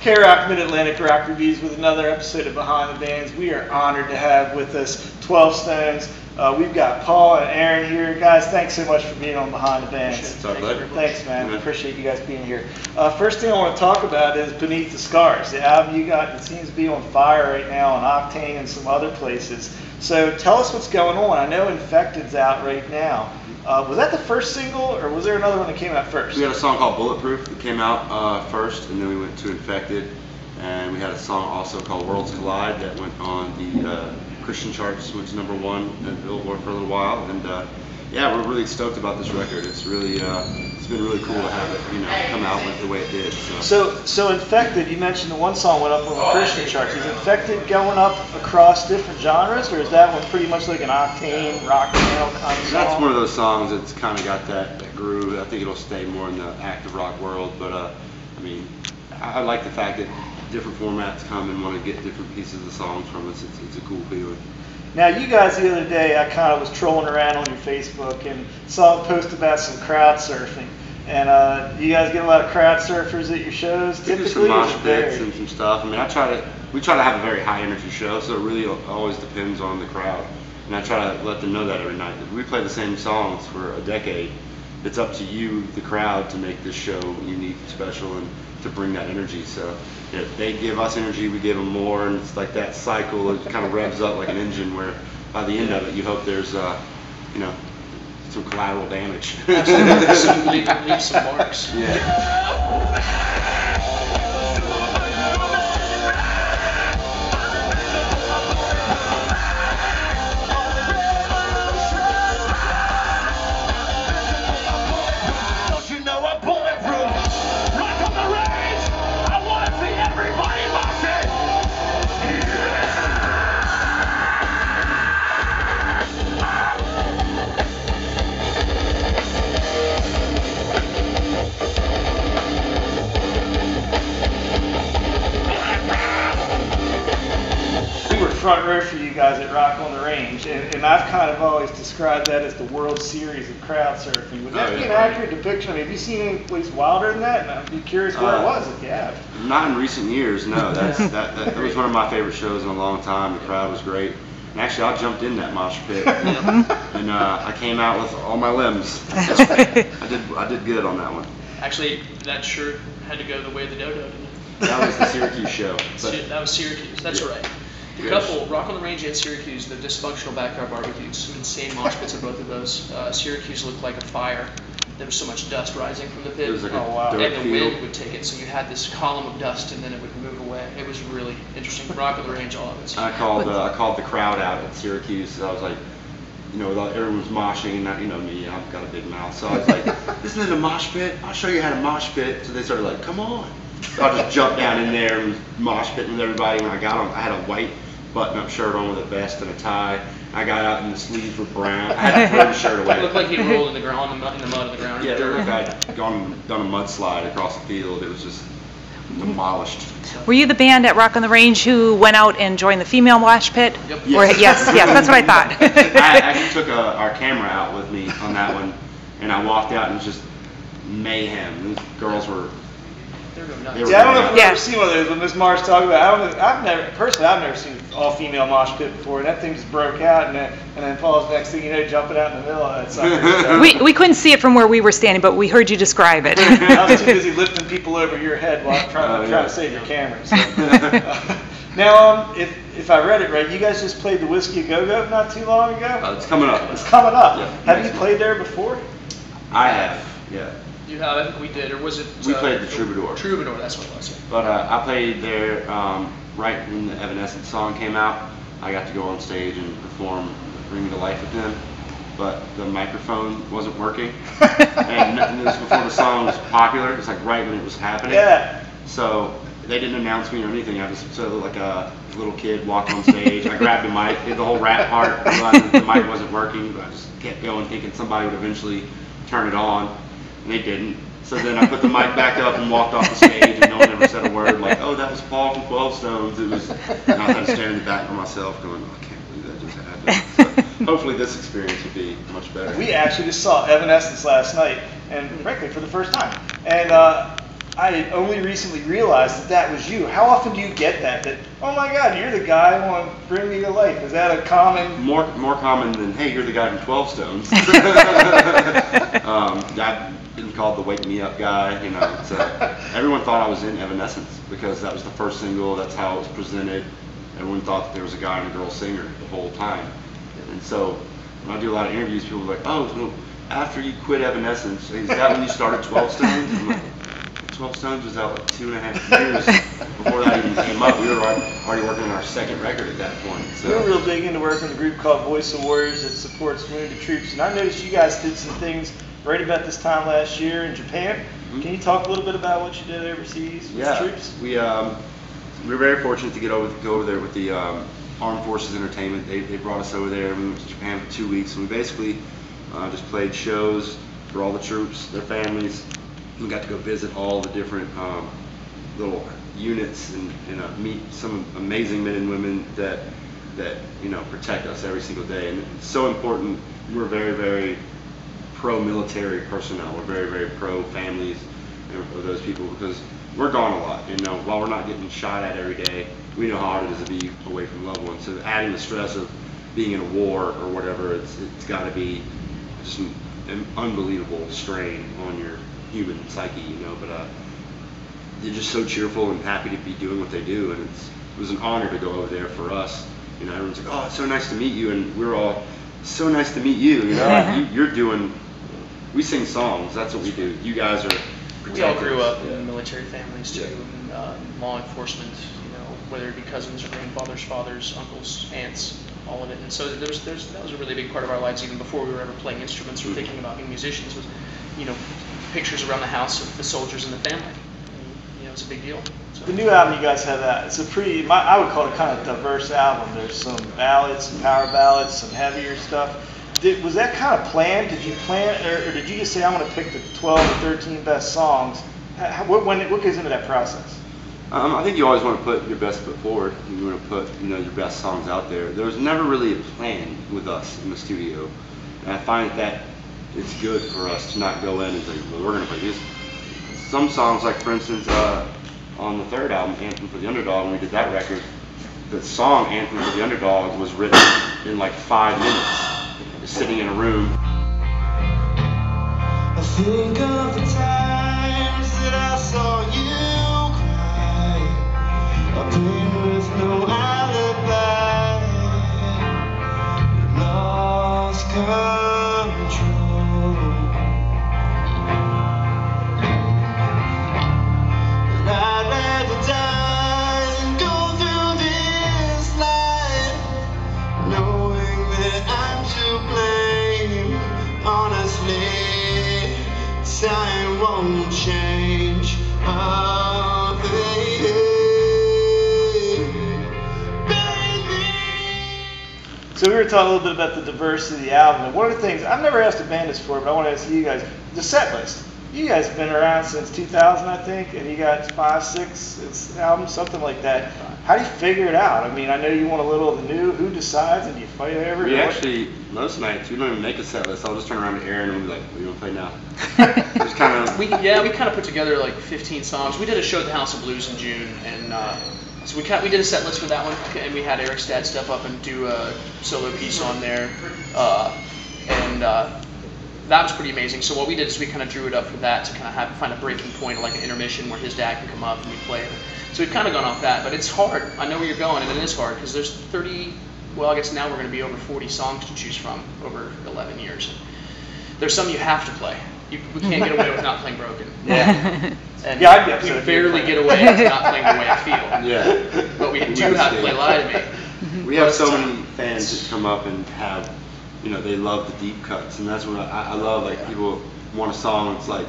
K-Rock Mid-Atlantic Rock Reviews with another episode of Behind the Bands. We are honored to have with us 12 Stones. We've got Paul and Aaron here. Guys, thanks so much for being on Behind the Bands. It's our pleasure. Thanks, man. Appreciate you guys being here. First thing I want to talk about is Beneath the Scars, the album you got that seems to be on fire right now on Octane and some other places. So tell us what's going on. I know Infected's out right now. Was that the first single, or was there another one that came out first? We had a song called Bulletproof that came out first, and then we went to Infected, and we had a song also called Worlds Collide that went on the Christian charts, went to #1 at Billboard for a little while, and yeah, we're really stoked about this record. It's really, it's been really cool to have it, come out with the way it did. So Infected, you mentioned the one song went up on the Christian charts. Is Infected going up across different genres, or is that one pretty much like an Octane, rock and metal kind of song? That's one of those songs that's kind of got that groove. I think it'll stay more in the active rock world, but I mean, I like the fact that different formats come and want to get different pieces of the songs from us. It's a cool feeling. Now, you guys, the other day, I kind of was trolling around on your Facebook and saw a post about some crowd surfing. And you guys get a lot of crowd surfers at your shows, typically? We do some mosh pits and some stuff. I mean, we try to have a very high energy show, so it really always depends on the crowd. And I try to let them know that every night. If we play the same songs for a decade, it's up to you, the crowd, to make this show unique, special, and to bring that energy. So if they give us energy, we give them more, and it's like that cycle. It kind of revs up like an engine, where by the end of it, you hope there's, some collateral damage. Absolutely, leave some marks. Yeah. Front row for you guys at Rock on the Range, and I've kind of always described that as the World Series of crowd surfing. Would that be an accurate depiction? I mean, have you seen any place wilder than that? And I'd be curious where it was if you have. Not in recent years, no. That was one of my favorite shows in a long time. The crowd was great. And actually, I jumped in that mosh pit, and I came out with all my limbs. I did good on that one. Actually, that shirt had to go the way of the dodo, didn't it? That was the Syracuse show. That was Syracuse. That's right. The couple, Rock on the Range and Syracuse, the dysfunctional backyard barbecues, some insane mosh pits at both of those. Syracuse looked like a fire. There was so much dust rising from the pit. It was like and the wind would take it, so you had this column of dust, and then it would move away. It was really interesting. Rock on the Range, all of it. I called the crowd out at Syracuse. I was like, everyone was moshing, and you know me, I've got a big mouth, so I was like, this isn't a mosh pit. I'll show you how to mosh pit. So they started like, come on. So I just jumped down in there and mosh pitting with everybody. When I got on, I had a white button-up shirt on with a vest and a tie. I got out and the sleeves were brown. I had to throw the shirt away. It looked like he rolled in the ground, in the mud of the ground. Yeah, it looked like I'd done a mudslide across the field. It was just demolished. Were you the band at Rock on the Range who went out and joined the female mosh pit? Yep. Yes, that's what I thought. I actually took our camera out with me on that one, and I walked out and it was just mayhem. These girls were. I don't know if you've ever seen one of those when Ms. Marr's talking about. I've never seen an all-female mosh pit before, and that thing just broke out, and then Paul's next thing you know, jumping out in the middle of that sucker. We couldn't see it from where we were standing, but we heard you describe it. I was too busy lifting people over your head while I'm trying to save your camera. So. Now, if I read it right, you guys just played the Whiskey A Go-Go not too long ago? It's coming up. It's coming up. Yeah. Have you played there before? I have, yeah. You have, I think we did, or was it? We played the Troubadour. Troubadour, that's what it was. Yeah. But I played there right when the Evanescence song came out. I got to go on stage and perform Bring Me to Life with them, but the microphone wasn't working. And this was before the song was popular. It was like right when it was happening. Yeah. So they didn't announce me or anything. I just sort of like a little kid walked on stage. I grabbed the mic, did the whole rap part, realized the mic wasn't working, but I just kept going thinking somebody would eventually turn it on. And they didn't. So then I put the mic back up and walked off the stage, and no one ever said a word. Like, oh, that was Paul from 12 Stones. It was, and I had to stand in the back of myself going, oh, I can't believe that just happened. So hopefully this experience will be much better. We actually just saw Evanescence last night, and frankly, for the first time. And I only recently realized that was you. How often do you get that? That, oh my God, you're the guy on Bring Me to Life. Is that a common? More common than, hey, you're the guy from 12 Stones. I've been called the Wake Me Up guy. You know, it's, everyone thought I was in Evanescence because that was the first single. That's how it was presented. Everyone thought that there was a guy and a girl singer the whole time. And so when I do a lot of interviews, people are like, oh, so after you quit Evanescence, is that when you started 12 Stones? I'm like, 12 Stones was out like 2.5 years before that even came up. We were already working on our second record at that point. So. We're real big into working with a group called Voice of Warriors that supports wounded troops. And I noticed you guys did some things right about this time last year in Japan. Mm-hmm. Can you talk a little bit about what you did overseas with troops? We were very fortunate to go over there with the Armed Forces Entertainment. They brought us over there. We went to Japan for 2 weeks, and we basically just played shows for all the troops, their families. We got to go visit all the different little units and meet some amazing men and women that protect us every single day. And it's so important. We're very, very pro-military personnel. We're very, very pro-families of those people because we're gone a lot. While we're not getting shot at every day, we know how hard it is to be away from loved ones. So adding the stress of being in a war or whatever, it's got to be just an unbelievable strain on your human psyche, but they're just so cheerful and happy to be doing what they do, and it was an honor to go over there for us. Everyone's like, oh, it's so nice to meet you, and we're all, so nice to meet you. You're doing, we sing songs, that's what we do. You guys are protectors. We all grew up in military families too, and law enforcement, whether it be cousins or grandfathers, fathers, uncles, aunts, all of it. And so that was a really big part of our lives even before we were ever playing instruments or thinking about being musicians was, pictures around the house of the soldiers and the family. And, it's a big deal. So. The new album you guys have out, it's a pretty, I would call it kind of diverse album. There's some ballads, some power ballads, some heavier stuff. Was that kind of planned? Did you plan, or did you just say, I'm going to pick the 12 or 13 best songs? What goes into that process? I think you always want to put your best foot forward. You want to put your best songs out there. There was never really a plan with us in the studio. And I find that it's good for us to not go in and say, well, we're going to play this. Some songs, like for instance, on the third album, Anthem for the Underdog, when we did that record, the song Anthem for the Underdog was written in like 5 minutes, just sitting in a room. I think of the times that I saw you cry, a pain with no alibi, lost control. I'd rather die than go through this life knowing that I'm to blame. Honestly, time won't change a thing, baby. So we were talking a little bit about the diversity of the album, and one of the things, I've never asked a band this before, but I want to ask you guys, the set list. You guys have been around since 2000, I think, and you got 5, 6 albums, something like that. How do you figure it out? I mean, I know you want a little of the new. Who decides, and do you fight over it? We actually, most nights, we don't even make a set list. I'll just turn around to Aaron and be like, what do you want to play now? Just kind of. We kind of put together like 15 songs. We did a show at the House of Blues in June, and so we did a set list for that one, and we had Eric's dad step up and do a solo piece on there, and that was pretty amazing. So what we did is we kind of drew it up for that to kind of find a breaking point, like an intermission where his dad can come up and we play it. So we've kind of gone off that, but it's hard. I know where you're going, and it is hard because there's 30. Well, I guess now we're going to be over 40 songs to choose from over 11 years. There's some you have to play. We can't get away with not playing Broken. Yeah. And I'd be upset we if barely you get away with not playing The Way I Feel. Yeah. But we do have to play Lie to Me. We have so many fans that come up and have, they love the deep cuts, and that's what I love. Like, people want a song that's like,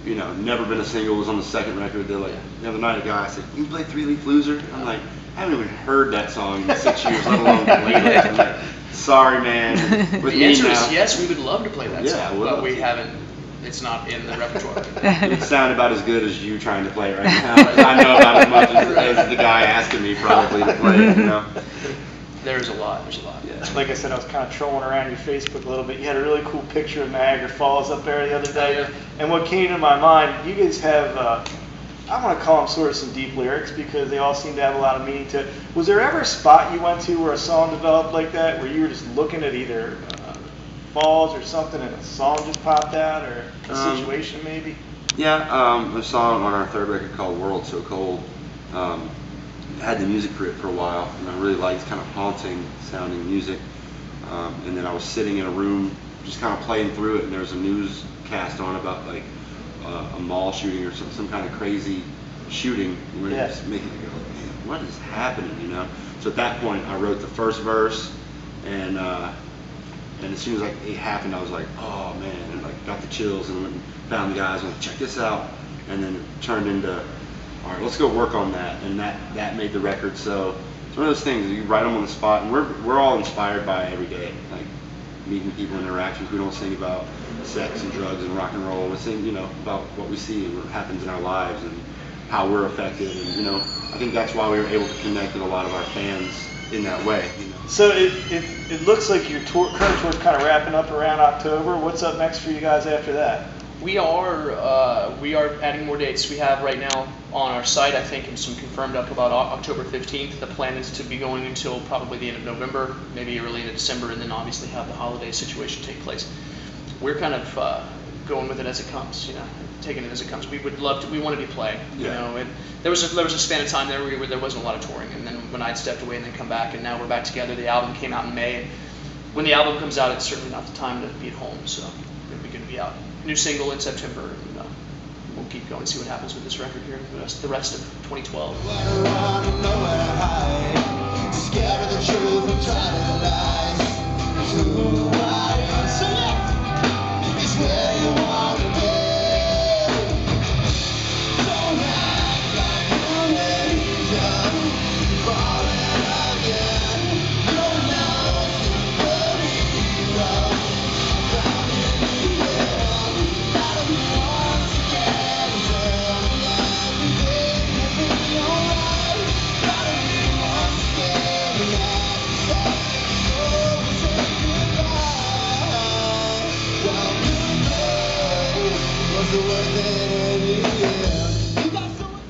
never been a single, was on the second record. They're like, the other night a guy said, "Can you play 3 Leaf Loser?" I'm like, I haven't even heard that song in 6 years, let alone played it. I'm like, sorry, man. The answer is yes, we would love to play that song, but we to. haven't. It's not in the repertoire. It would sound about as good as you trying to play it right now. I know about as much as the guy asking me probably to play it. There's a lot. Yeah. like I said, I was kind of trolling around your Facebook a little bit. You had a really cool picture of Niagara Falls up there the other day. And what came to my mind, you guys have, I want to call them sort of some deep lyrics because they all seem to have a lot of meaning to it. Was there ever a spot you went to where a song developed like that, where you were just looking at either falls or something and a song just popped out, or a situation maybe? Yeah, a song on our third record called World So Cold. Had the music for it for a while, and I really liked kind of haunting sounding music. And then I was sitting in a room just kind of playing through it, and there was a newscast on about like a mall shooting or some kind of crazy shooting, where it was making me go, man, what is happening, you know? So at that point I wrote the first verse, and as soon as like it happened, I was like, oh man, and like got the chills, and went and found the guys and like, check this out, and then it turned into, all right, let's go work on that, and that made the record. So it's one of those things, you write them on the spot, and we're all inspired by it every day, like meeting people, interactions. We don't sing about sex and drugs and rock and roll. We sing, you know, about what we see and what happens in our lives and how we're affected, and you know, I think that's why we were able to connect with a lot of our fans in that way. You know? So it looks like your current tour's kind of wrapping up around October. What's up next for you guys after that? We are adding more dates. We have right now on our site, I think, and some confirmed up about October 15th. The plan is to be going until probably the end of November, maybe early into December, and then obviously have the holiday situation take place. We're kind of going with it as it comes, you know, taking it as it comes. We would love to. We want to be playing, you know. And there was a span of time there where there wasn't a lot of touring, and then when I'd stepped away and then come back, and now we're back together. The album came out in May, and when the album comes out, it's certainly not the time to be at home. So we're going to be out. New single in September, and we'll keep going and see what happens with this record here the rest of 2012. Scared of the truth and trying to lie. Who I am, select is where you want to be. Don't act like you're reason, falling again. You're not the hero.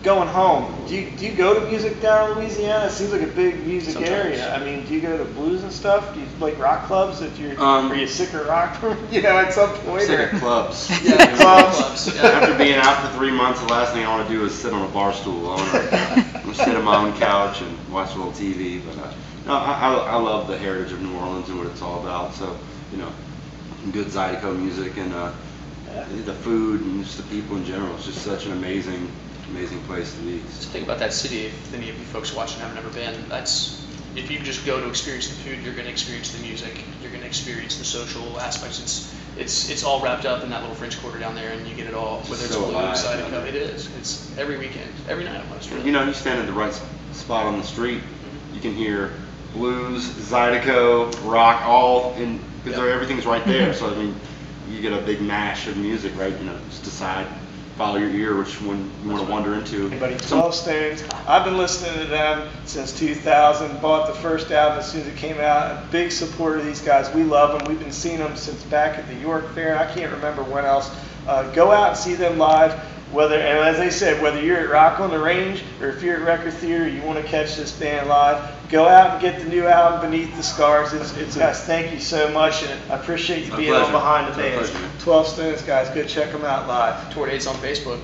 Going home, do you go to music down in Louisiana? It seems like a big music area. I mean, do you go to blues and stuff? Do you like rock clubs? If you're, are you sick of rock? You know, at some point. Sick of clubs. Yeah, clubs. Yeah. After being out for 3 months, the last thing I want to do is sit on a bar stool. I want to sit on my own couch and watch a little TV. But no, I love the heritage of New Orleans and what it's all about. So, you know, good Zydeco music and the food and just the people in general. It's just such an amazing place to be. Just think about that city. If any of you folks watching have never been, if you just go to experience the food, you're going to experience the music, you're going to experience the social aspects. It's all wrapped up in that little French Quarter down there, and you get it all. Whether it's blue, Zydeco, it is. It's every weekend, every night almost. Really. You know, you stand at the right spot on the street, you can hear blues, Zydeco, rock, all in because everything's right there. So I mean, you get a big mash of music, right? You know, just decide. Follow your ear, which one you want to wander into. Anybody 12 Stones. I've been listening to them since 2000. Bought the first album as soon as it came out. A big supporter of these guys. We love them. We've been seeing them since back at the York Fair. I can't remember when else. Go out and see them live. And as I said, whether you're at Rock on the Range or if you're at Record Theater, you want to catch this band live, go out and get the new album, Beneath the Scars. Guys, thank you so much, and I appreciate you being on Behind the Bands. 12 Stones, guys, go check them out live. Tour dates on Facebook.